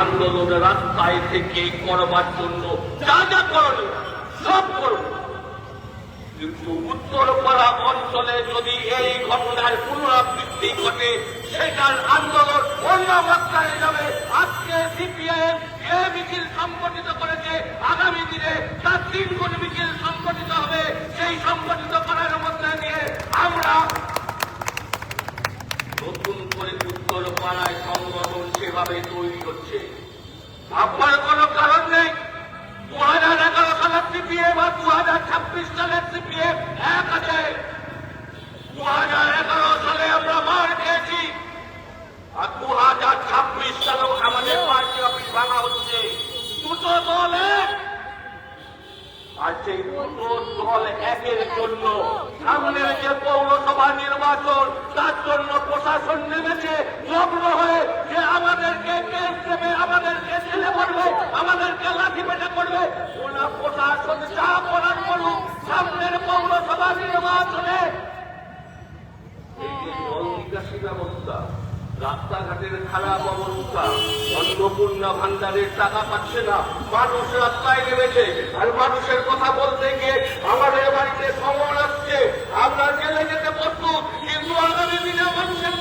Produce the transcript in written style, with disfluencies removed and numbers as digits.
আন্দোলন রাস্তায় থেকে করবার জন্য যা যা করণীয় সব করব, কিন্তু উত্তরপাড়া অঞ্চলে যদি এই ঘটনার পুনরাবৃত্তি ঘটে সেটার আন্দোলন অন্য মাত্রায় যাবে। আজকে সিপিআইএম যে মিছিল সংগঠিত করেছে, আগামী দিনে তার 3 গুণ মিছিল সংগঠিত হবে। সেই সংগঠিত করার মধ্যে দিয়ে আমরা নতুন করে উত্তরপাড়ায় সংগঠন সেভাবে তৈরি হচ্ছে। আপনার কোন কারণ নেই 2011 সালের সিপিএম আর 2026 সালের সিপিএম এক আছে। 2011 সালে আমরা মার খেয়েছি আর 2026 সালেও আমাদের পার্টি অফিস ভাঙা হচ্ছে। দুটো দল এক, আর সেই দুটো দল একের জন্য সামনের যে পৌরসভা নির্বাচন তার জন্য প্রশাসন নেমেছে লগ্ন হয়ে, যে আমাদেরকে কেস দেবে, আমাদেরকে ছেলে করবে, আমাদেরকে লাঠি পেটা করবে। ওরা প্রশাসন যা করার করুক, সামনের পৌরসভা নির্বাচনে এই যে জল নিকাশি ব্যবস্থা, রাস্তাঘাটের খারাপ অবস্থা, অন্নপূর্ণা ভান্ডারের টাকা পাচ্ছে না, মানুষ রাস্তায় নেমেছে। আর মানুষের কথা বলতে গিয়ে আমাদের বাড়িতে খবর আসছে আমরা জেলে যেতে প্রস্তুত, কিন্তু আগামী দিনে মানুষের